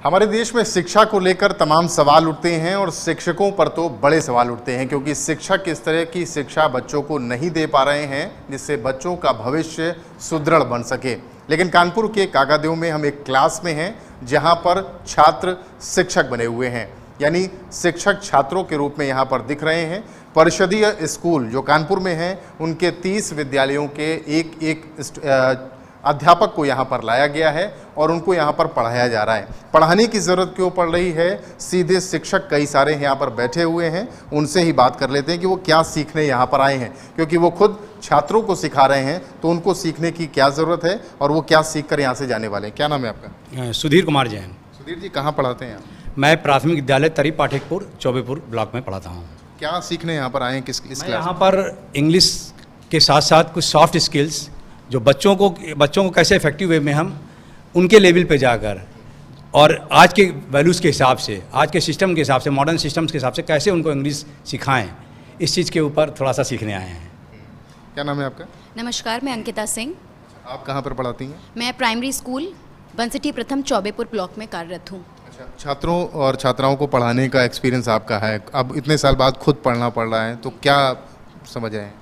हमारे देश में शिक्षा को लेकर तमाम सवाल उठते हैं और शिक्षकों पर तो बड़े सवाल उठते हैं, क्योंकि शिक्षक इस तरह की शिक्षा बच्चों को नहीं दे पा रहे हैं जिससे बच्चों का भविष्य सुदृढ़ बन सके। लेकिन कानपुर के कागादेव में हम एक क्लास में हैं जहां पर छात्र शिक्षक बने हुए हैं, यानी शिक्षक छात्रों के रूप में यहां पर दिख रहे हैं। परिषदीय स्कूल जो कानपुर में है उनके 30 विद्यालयों के एक अध्यापक को यहाँ पर लाया गया है और उनको यहाँ पर पढ़ाया जा रहा है। पढ़ाने की ज़रूरत क्यों पड़ रही है, सीधे शिक्षक कई सारे यहाँ पर बैठे हुए हैं, उनसे ही बात कर लेते हैं कि वो क्या सीखने यहाँ पर आए हैं, क्योंकि वो खुद छात्रों को सिखा रहे हैं तो उनको सीखने की क्या ज़रूरत है और वो क्या सीख कर यहाँ से जाने वाले हैं। क्या नाम है आपका? सुधीर कुमार जैन। सुधीर जी, कहाँ पढ़ाते हैं आप? मैं प्राथमिक विद्यालय तरी पाठकपुर चौबेपुर ब्लॉक में पढ़ाता हूँ। क्या सीखने यहाँ पर आए हैं? इस क्लास यहाँ पर इंग्लिश के साथ साथ कुछ सॉफ्ट स्किल्स जो बच्चों को कैसे इफेक्टिव वे में हम उनके लेवल पे जाकर और आज के वैल्यूज़ के हिसाब से, आज के सिस्टम के हिसाब से, मॉडर्न सिस्टम्स के हिसाब से कैसे उनको इंग्लिश सिखाएं, इस चीज़ के ऊपर थोड़ा सा सीखने आए हैं। क्या नाम है आपका? नमस्कार, मैं अंकिता सिंह। आप कहाँ पर पढ़ाती हैं? मैं प्राइमरी स्कूल बंसिटी प्रथम चौबेपुर ब्लॉक में कार्यरत हूँ। अच्छा, छात्रों और छात्राओं को पढ़ाने का एक्सपीरियंस आपका है, अब इतने साल बाद खुद पढ़ना पड़ रहा है, तो क्या समझ रहे हैं?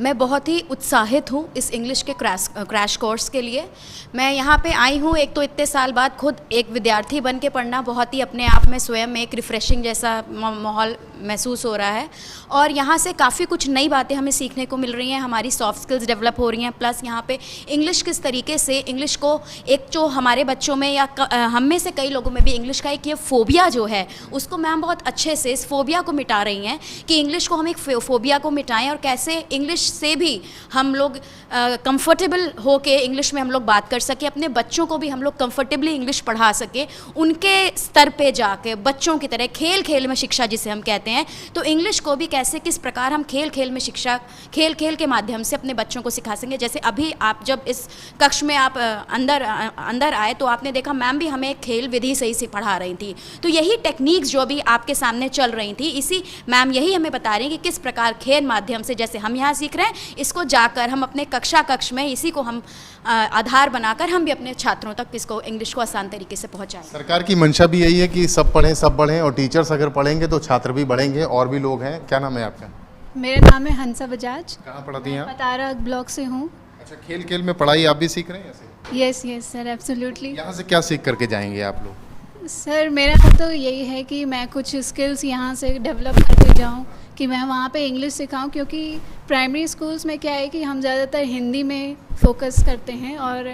मैं बहुत ही उत्साहित हूँ इस इंग्लिश के क्रैश कोर्स के लिए। मैं यहाँ पे आई हूँ, एक तो इतने साल बाद खुद एक विद्यार्थी बन के पढ़ना बहुत ही अपने आप में स्वयं एक रिफ़्रेशिंग जैसा माहौल महसूस हो रहा है और यहाँ से काफ़ी कुछ नई बातें हमें सीखने को मिल रही हैं, हमारी सॉफ्ट स्किल्स डेवलप हो रही हैं। प्लस यहाँ पे इंग्लिश किस तरीके से, इंग्लिश को एक जो हमारे बच्चों में या हम में से कई लोगों में भी इंग्लिश का एक ये फोबिया जो है उसको मैम बहुत अच्छे से इस फोबिया को मिटा रही हैं कि इंग्लिश को हम एक फोबिया को मिटाएं और कैसे इंग्लिश से भी हम लोग कंफर्टेबल हो के इंग्लिश में हम लोग बात कर सके, अपने बच्चों को भी हम लोग कंफर्टेबली इंग्लिश पढ़ा सके, उनके स्तर पे जाके बच्चों की तरह खेल खेल में शिक्षा जिसे हम कहते हैं, तो इंग्लिश को भी कैसे किस प्रकार हम खेल खेल में शिक्षा, खेल खेल के माध्यम से अपने बच्चों को सिखा सकेंगे। जैसे अभी आप जब इस कक्ष में आप अंदर आए तो आपने देखा मैम भी हमें खेल विधि से पढ़ा रही थी, तो यही टेक्निक्स जो भी आपके सामने चल रही थी, इसी मैम यही हमें बता रही हैं कि किस प्रकार खेल माध्यम से जैसे हम यहाँ सीख रहे हैं इसको जाकर हम अपने कक्ष में इसी को हम आधार बनाकर हम भी अपने छात्रों तक इसको इंग्लिश को आसान तरीके से पहुंचाएं। सरकार की मंशा भी यही है कि सब पढ़ें सब बढ़ें और टीचर्स अगर पढ़ेंगे तो छात्र भी बढ़ेंगे और भी लोग हैं। क्या नाम है आपका? मेरा नाम है हंसा बजाज। कहाँ पढ़ाती हैं आप? पतारा ब्लॉक से हूँ। अच्छा, खेल खेल में पढ़ाई आप भी सीख रहे हैं ऐसे? Yes sir, absolutely. यहाँ से क्या सीख करके जाएंगे आप लोग? सर मेरा तो यही है कि मैं कुछ स्किल्स यहाँ से डेवलप करके जाऊँ, कि मैं वहाँ पे इंग्लिश सिखाऊं, क्योंकि प्राइमरी स्कूल्स में क्या है कि हम ज़्यादातर हिंदी में फोकस करते हैं और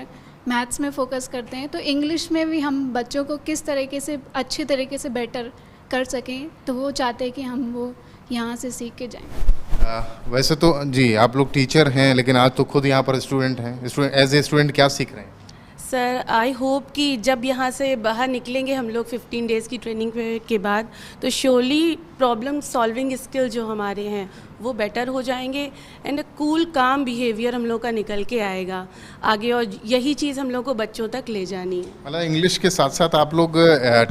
मैथ्स में फोकस करते हैं, तो इंग्लिश में भी हम बच्चों को किस तरीके से अच्छे तरीके से बेटर कर सकें, तो वो चाहते हैं कि हम वो यहाँ से सीख के जाएं। वैसे तो जी आप लोग टीचर हैं, लेकिन आज तो खुद यहाँ पर स्टूडेंट हैं। एज ए स्टूडेंट क्या सीख रहे हैं? सर आई होप कि जब यहाँ से बाहर निकलेंगे हम लोग 15 डेज़ की ट्रेनिंग के बाद, तो श्योरली प्रॉब्लम सॉल्विंग स्किल जो हमारे हैं वो बेटर हो जाएंगे एंड कूल काम बिहेवियर हम लोग का निकल के आएगा आगे, और यही चीज़ हम लोग को बच्चों तक ले जानी है। मतलब इंग्लिश के साथ साथ आप लोग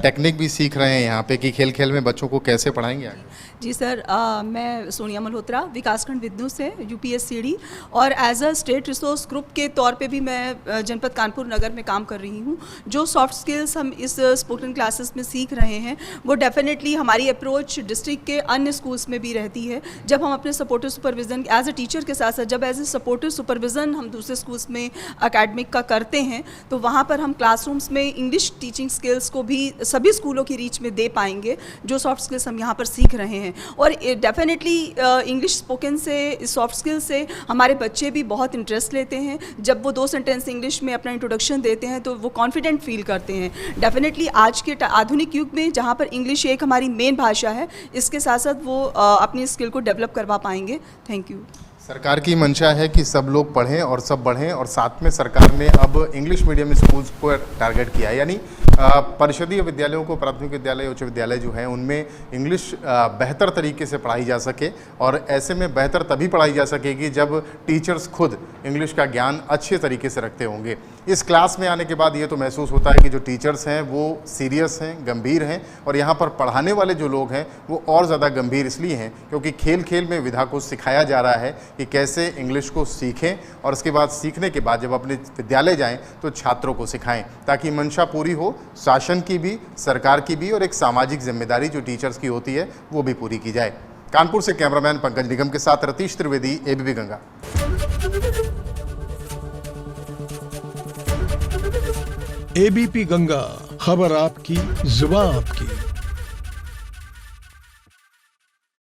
टेक्निक भी सीख रहे हैं यहाँ पे कि खेल खेल में बच्चों को कैसे पढ़ाएंगे आगे? जी सर, मैं सोनिया मल्होत्रा, विकासखंड विद्युत से UPSCD, और as a state resource group के तौर पे भी मैं जनपद कानपुर नगर में काम कर रही हूँ। जो सॉफ्ट स्किल्स हम इस स्पोकन क्लासेस में सीख रहे हैं वो डेफिनेटली हमारी अप्रोच डिस्ट्रिक्ट के अन्य स्कूल्स में भी रहती है। जब हम अपने supportive supervision as a teacher के साथ साथ जब एज ए सपोर्टिव सुपरविज़न हम दूसरे स्कूल्स में अकेडमिक का करते हैं, तो वहाँ पर हम क्लासरूम्स में इंग्लिश टीचिंग स्किल्स को भी सभी स्कूलों की रीच में दे पाएंगे जो सॉफ्ट स्किल्स हम यहाँ पर सीख रहे हैं। और डेफिनेटली इंग्लिश स्पोकन से, सॉफ्ट स्किल्स से हमारे बच्चे भी बहुत इंटरेस्ट लेते हैं। जब वो 2 सेंटेंस इंग्लिश में अपना इंट्रोडक्शन देते हैं तो वो कॉन्फिडेंट फील करते हैं। डेफिनेटली आज के आधुनिक युग में जहाँ पर इंग्लिश एक हमारी मेन भाषा है, इसके साथ साथ वो अपनी स्किल को डेवलप करवा पाएंगे। Thank you. सरकार की मंशा है कि सब लोग पढ़ें और सब बढ़ें, और साथ में सरकार ने अब इंग्लिश मीडियम स्कूल्स को टारगेट किया है, यानी परिषदीय विद्यालयों को, प्राथमिक विद्यालय, उच्च विद्यालय जो हैं उनमें इंग्लिश बेहतर तरीके से पढ़ाई जा सके, और ऐसे में बेहतर तभी पढ़ाई जा सकेगी जब टीचर्स खुद इंग्लिश का ज्ञान अच्छे तरीके से रखते होंगे। इस क्लास में आने के बाद ये तो महसूस होता है कि जो टीचर्स हैं वो सीरियस हैं, गंभीर हैं, और यहाँ पर पढ़ाने वाले जो लोग हैं वो और ज़्यादा गंभीर इसलिए हैं क्योंकि खेल खेल में विधा को सिखाया जा रहा है कि कैसे इंग्लिश को सीखें और उसके बाद सीखने के बाद जब अपने विद्यालय जाएं तो छात्रों को सिखाएं, ताकि मंशा पूरी हो, शासन की भी, सरकार की भी, और एक सामाजिक जिम्मेदारी जो टीचर्स की होती है वो भी पूरी की जाए। कानपुर से कैमरामैन पंकज निगम के साथ रतीश त्रिवेदी, एबीपी गंगा। एबीपी गंगा, खबर आपकी, जुबान आपकी।